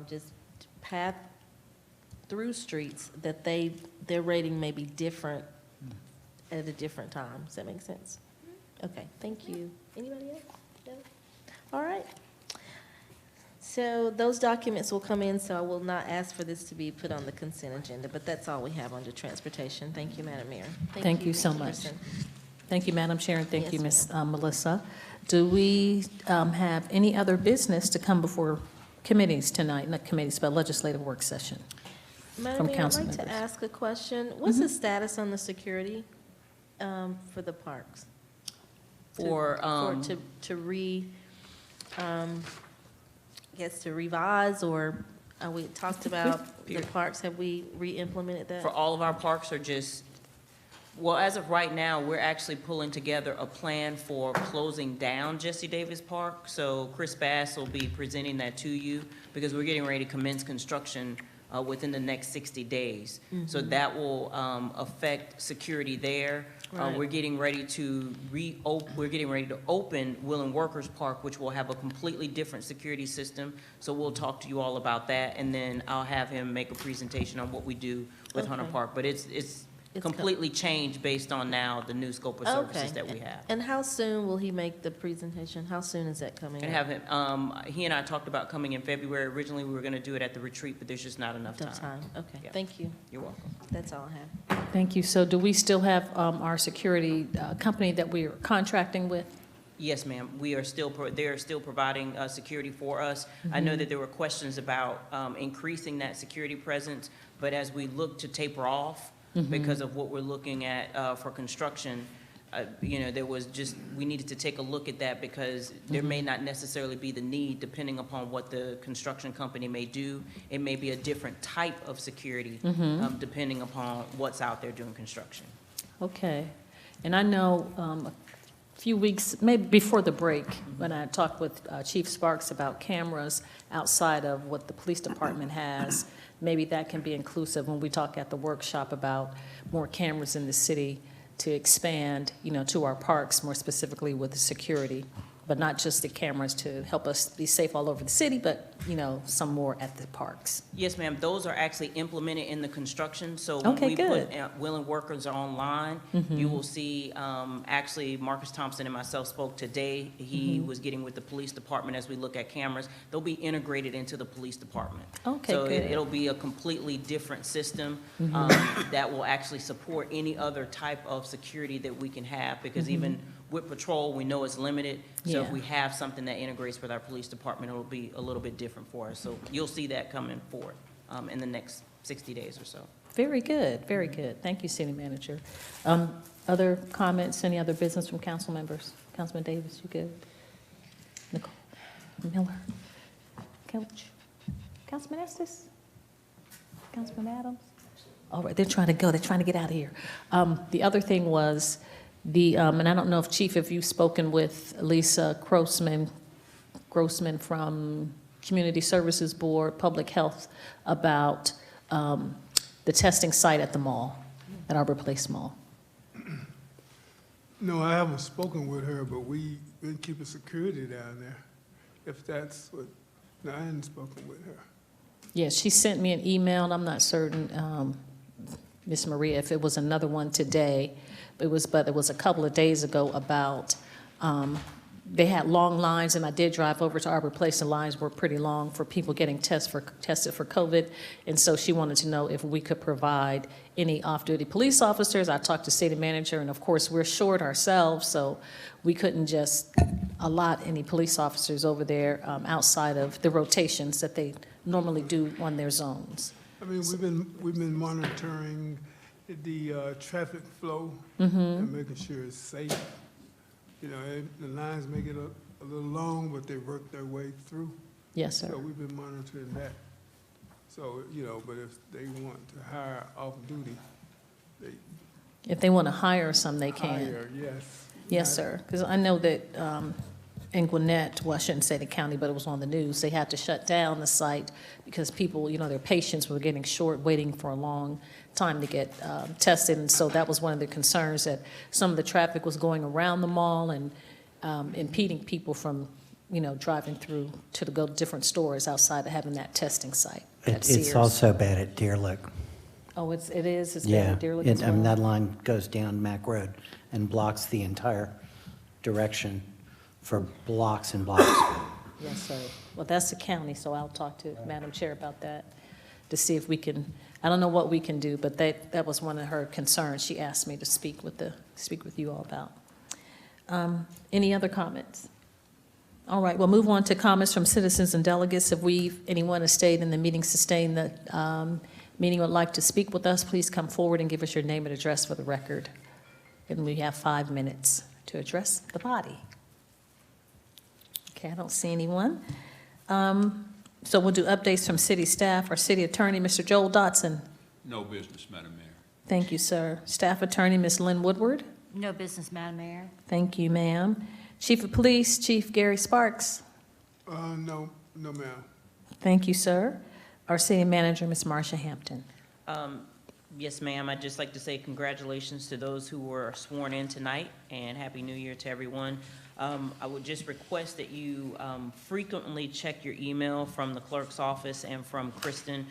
just path through streets, that their rating may be different at a different time. Does that make sense? Okay, thank you. Anybody else? No? All right. So those documents will come in, so I will not ask for this to be put on the consent agenda, but that's all we have under transportation. Thank you, Madam Mayor.
Thank you so
Mr.
much.
Person.
Thank you, Madam Chair, and thank
Yes,
you, Ms. Melissa. Do we have any other business to come before committees tonight? Not committees, but legislative work session?
Madam
From
Mayor, I'd
council
like to
members.
ask a question. What's the status on the security for the parks? To revise or We talked about the parks. Have we re-implemented that?
For all of our parks or just, well, as of right now, we're actually pulling together a plan for closing down Jesse Davis Park. So Chris Bass will be presenting that to you because we're getting ready to commence construction within the next 60 days. So that will affect security there.
Right.
We're getting ready to open Will and Workers Park, which will have a completely different security system. So we'll talk to you all about that, and then I'll have him make a presentation on what we do with Hunter Park. But it's completely changed based on now the new scope of services that we have.
And how soon will he make the presentation? How soon is that coming
And
up?
have him, he and I talked about coming in February. Originally, we were gonna do it at the retreat, but there's just not enough time.
Okay,
Yeah.
thank you.
You're welcome.
That's all I have.
Thank you. So do we still have our security company that we are contracting with?
Yes, ma'am. We are still, they are still providing security for us. I know that there were questions about increasing that security presence, but as we look to taper off, because of what we're looking at for construction, you know, there was just, we needed to take a look at that because there may not necessarily be the need depending upon what the construction company may do. It may be a different type of security depending upon what's out there doing construction.
Okay. And I know a few weeks, maybe before the break, when I talked with Chief Sparks about cameras outside of what the police department has, maybe that can be inclusive when we talk at the workshop about more cameras in the city to expand, you know, to our parks, more specifically with the security, but not just the cameras to help us be safe all over the city, but, you know, some more at the parks.
Yes, ma'am. Those are actually implemented in the construction. So when
Okay,
we
good.
put Will and Workers online, you will see, actually, Marcus Thompson and myself spoke today. He was getting with the police department as we look at cameras. They'll be integrated into the police department.
Okay,
So
good.
it'll be a completely different system that will actually support any other type of security that we can have, because even with patrol, we know it's limited. So if
Yeah.
we have something that integrates with our police department, it'll be a little bit different for us. So you'll see that coming forward in the next 60 days or so.
Very good, very good. Thank you, City Manager. Other comments, any other business from council members? Councilman Davis, you good? Nicole, Miller, Coach, Councilman Estes, Councilman Adams? All right, they're trying to go, they're trying to get out of here. The other thing was and I don't know if Chief, if you've spoken with Lisa Grossman from Community Services Board, Public Health, about the testing site at the mall, at Arbor Place Mall.
No, I haven't spoken with her, but we've been keeping security down there, if that's what, no, I hadn't spoken with her.
Yeah, she sent me an email, and I'm not certain, Miss Maria, if it was another one today. But it was a couple of days ago about, they had long lines, and I did drive over to Arbor Place, and lines were pretty long for people getting tested for COVID. And so she wanted to know if we could provide any off-duty police officers. I talked to city manager, and of course, we're short ourselves, so we couldn't just allot any police officers over there outside of the rotations that they normally do on their zones.
I mean, we've been monitoring the traffic flow and making sure it's safe. You know, the lines may get a little long, but they work their way through.
Yes, sir.
So we've been monitoring that. So, you know, but if they want to hire off-duty,
If they want to hire some, they can.
hire, yes.
Yes, sir, because I know that in Gwinnett, well, I shouldn't say the county, but it was on the news, they had to shut down the site because people, you know, their patients were getting short, waiting for a long time to get tested. And so that was one of the concerns, that some of the traffic was going around the mall and impeding people from, you know, driving through to go to different stores outside of having that testing site.
It's also bad at Deer Lick.
Oh, it is? It's bad
Yeah,
at Deer Lick as
I mean,
well?
that line goes down Mack Road and blocks the entire direction for blocks and blocks.
Yes, sir. Well, that's the county, so I'll talk to Madam Chair about that to see if we can, I don't know what we can do, but that was one of her concerns. She asked me to speak with you all about. Any other comments? All right, we'll move on to comments from citizens and delegates. If anyone has stayed in the meeting, sustained the meeting, would like to speak with us, please come forward and give us your name and address for the record. And we have 5 minutes to address the body. Okay, I don't see anyone. So we'll do updates from city staff. Our city attorney, Mr. Joel Dotson.
No business, Madam Mayor.
Thank you, sir. Staff attorney, Ms. Lynn Woodward.
No business, Madam Mayor.
Thank you, ma'am. Chief of Police, Chief Gary Sparks.
No, ma'am.
Thank you, sir. Our city manager, Ms. Marcia Hampton.
Yes, ma'am. I'd just like to say congratulations to those who were sworn in tonight, and Happy New Year to everyone. I would just request that you frequently check your email from the clerk's office and from Kristen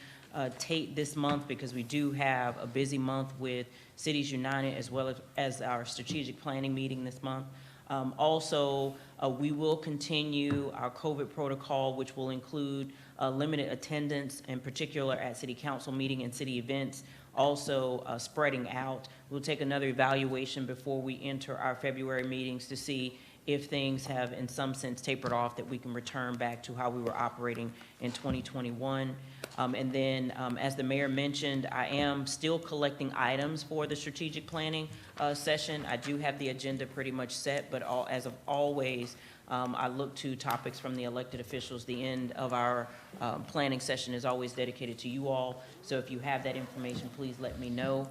Tate this month, because we do have a busy month with Cities United as well as our strategic planning meeting this month. Also, we will continue our COVID protocol, which will include limited attendance, in particular at city council meeting and city events. Also, spreading out. We'll take another evaluation before we enter our February meetings to see if things have in some sense tapered off, that we can return back to how we were operating in 2021. And then, as the mayor mentioned, I am still collecting items for the strategic planning session. I do have the agenda pretty much set, but as of always, I look to topics from the elected officials. The end of our planning session is always dedicated to you all. So if you have that information, please let me know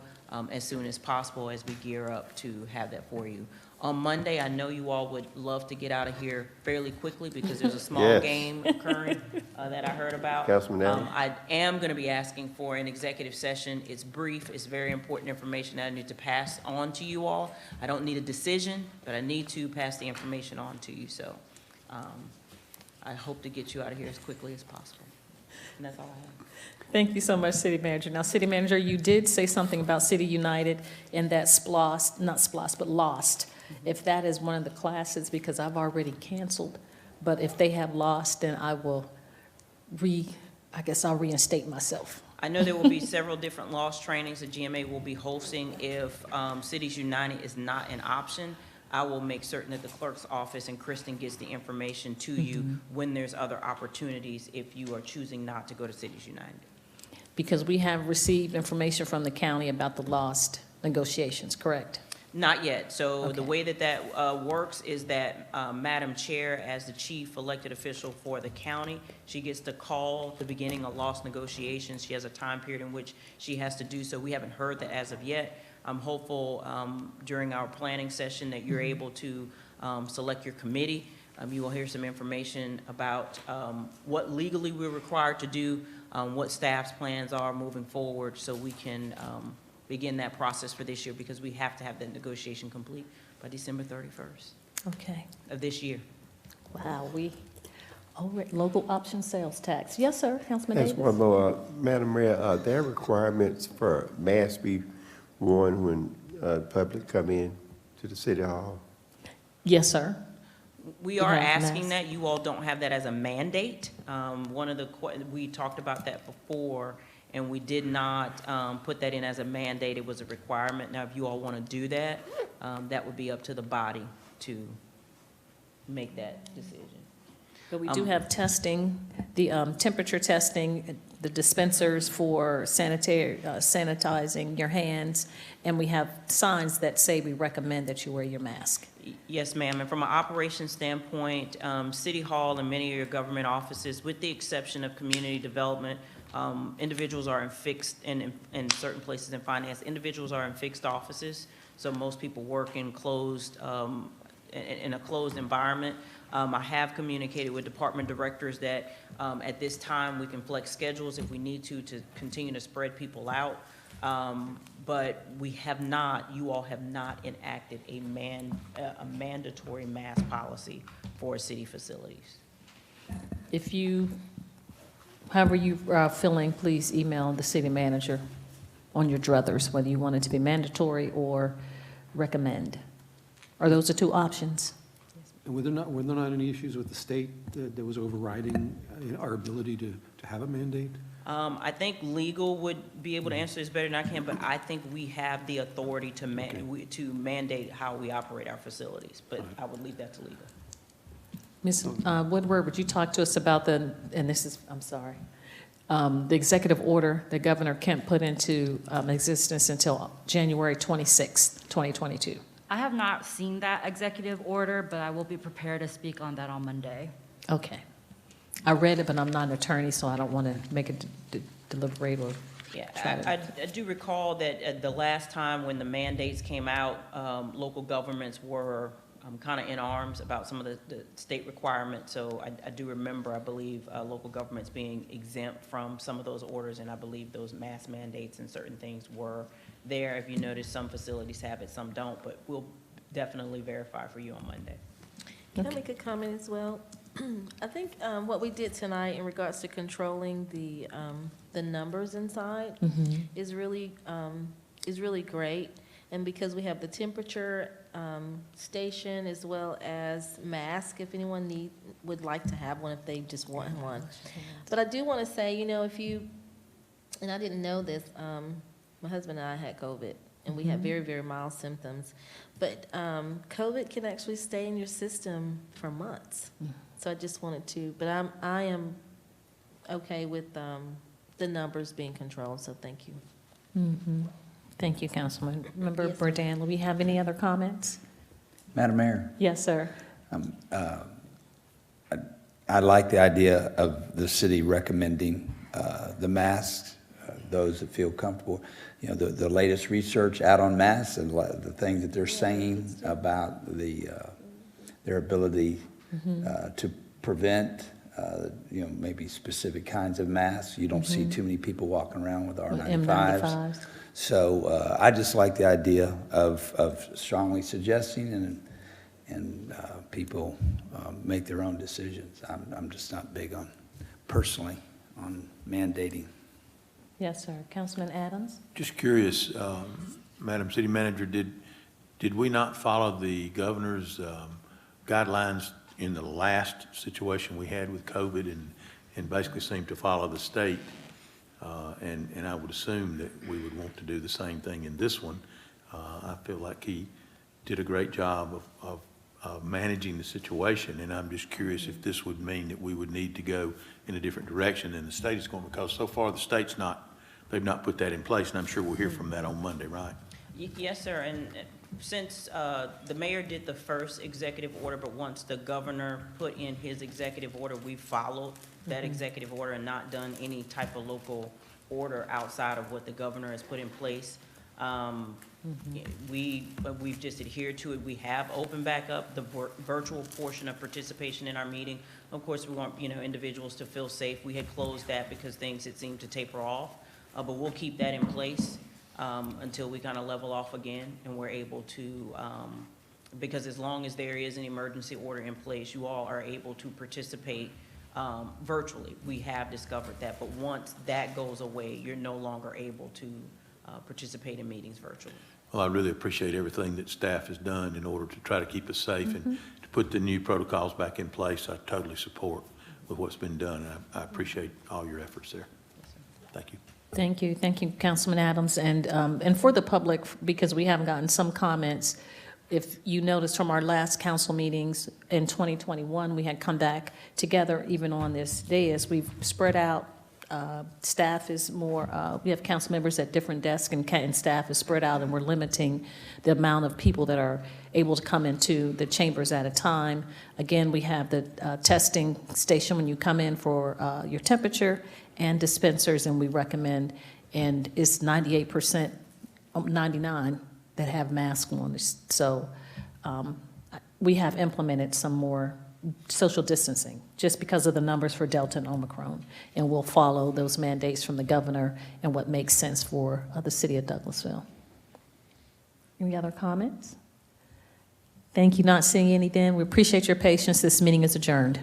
as soon as possible as we gear up to have that for you. On Monday, I know you all would love to get out of here fairly quickly because there's a small game occurring that I heard about.
Councilman Danley.
I am going to be asking for an executive session. It's brief. It's very important information that I need to pass on to you all. I don't need a decision, but I need to pass the information on to you. So I hope to get you out of here as quickly as possible. And that's all I have.
Thank you so much, City Manager. Now, City Manager, you did say something about City United and that SPLOST, not SPLOST, but LOST. If that is one of the classes, because I've already canceled, but if they have lost, then I will I guess I'll reinstate myself.
I know there will be several different loss trainings that GMA will be hosting. If Cities United is not an option, I will make certain that the clerk's office and Kristen gets the information to you when there's other opportunities if you are choosing not to go to Cities United.
Because we have received information from the county about the lost negotiations, correct?
Not yet. So the way that works is that Madam Chair, as the chief elected official for the county, she gets to call the beginning of lost negotiations. She has a time period in which she has to do so. We haven't heard that as of yet. I'm hopeful during our planning session that you're able to select your committee. You will hear some information about what legally we're required to do, what staff's plans are moving forward, so we can begin that process for this year, because we have to have that negotiation complete by December 31st
Okay.
of this year.
Wow, local option sales tax. Yes, sir, Councilman
That's
Davis.
one more, Madam Mayor, are there requirements for masks be worn when public come in to the city hall?
Yes, sir.
We are
have
asking
masks.
that. You all don't have that as a mandate. We talked about that before, and we did not put that in as a mandate. It was a requirement. Now, if you all want to do that, that would be up to the body to make that decision.
But we do have testing, the temperature testing, the dispensers for sanitizing your hands, and we have signs that say we recommend that you wear your mask.
Yes, ma'am. And from an operations standpoint, City Hall and many of your government offices, with the exception of community development, individuals are in certain places in finance, individuals are in fixed offices. So most people work in in a closed environment. I have communicated with department directors that at this time we can flex schedules if we need to continue to spread people out. But you all have not enacted a mandatory mask policy for city facilities.
However you are feeling, please email the city manager on your druthers, whether you want it to be mandatory or recommend. Are those the two options?
And were there not any issues with the state that was overriding our ability to have a mandate?
I think legal would be able to answer this better than I can, but I think we have the authority to mandate how we operate our facilities, but I would leave that to legal.
Ms. Woodward, would you talk to us about the executive order that Governor Kemp put into existence until January 26, 2022?
I have not seen that executive order, but I will be prepared to speak on that on Monday.
Okay. I read it, but I'm not an attorney, so I don't want to make it deliberate or
Yeah,
try to.
I do recall that the last time when the mandates came out, local governments were kind of in arms about some of the state requirements. So I do remember, I believe, local governments being exempt from some of those orders, and I believe those mask mandates and certain things were there. If you notice, some facilities have it, some don't, but we'll definitely verify for you on Monday.
Can I make a comment as well? I think what we did tonight in regards to controlling the numbers inside is really great. And because we have the temperature station as well as mask, if anyone would like to have one, if they just want one. But I do want to say, you know, if you, and I didn't know this, my husband and I had COVID, and we had very, very mild symptoms. But COVID can actually stay in your system for months. So I just wanted to, but I am okay with the numbers being controlled, so thank you.
Thank you, Councilman. Member
Yes,
Burdan, do we have any other comments?
Madam Mayor,
Yes, sir.
I like the idea of the city recommending the masks, those that feel comfortable. You know, the latest research out on masks and the things that they're saying about their ability to prevent, you know, maybe specific kinds of masks. You don't see too many people walking around with R95s.
M95s.
So I just like the idea of strongly suggesting and people make their own decisions. I'm just not big on, personally, on mandating.
Yes, sir. Councilman Adams?
Just curious, Madam City Manager, did we not follow the governor's guidelines in the last situation we had with COVID and basically seemed to follow the state? And I would assume that we would want to do the same thing in this one. I feel like he did a great job of managing the situation, and I'm just curious if this would mean that we would need to go in a different direction than the state is going, because so far the state's they've not put that in place, and I'm sure we'll hear from that on Monday, right?
Yes, sir, and since the mayor did the first executive order, but once the governor put in his executive order, we followed that executive order and not done any type of local order outside of what the governor has put in place. We've just adhered to it. We have opened back up the virtual portion of participation in our meeting. Of course, we want, you know, individuals to feel safe. We had closed that because things had seemed to taper off, but we'll keep that in place until we kind of level off again and we're able to, because as long as there is an emergency order in place, you all are able to participate virtually. We have discovered that, but once that goes away, you're no longer able to participate in meetings virtually.
Well, I really appreciate everything that staff has done in order to try to keep us safe and to put the new protocols back in place. I totally support with what's been done, and I appreciate all your efforts there. Thank you.
Thank you, Councilman Adams. And for the public, because we haven't gotten some comments, if you noticed from our last council meetings in 2021, we had come back together even on this dais. We've spread out. Staff is more, we have council members at different desks and staff is spread out, and we're limiting the amount of people that are able to come into the chambers at a time. Again, we have the testing station when you come in for your temperature and dispensers, and we recommend, and it's 98%, 99 that have masks on. So we have implemented some more social distancing just because of the numbers for Delta and Omicron, and we'll follow those mandates from the governor and what makes sense for the city of Douglasville. Any other comments? Thank you. Not seeing any then. We appreciate your patience. This meeting is adjourned.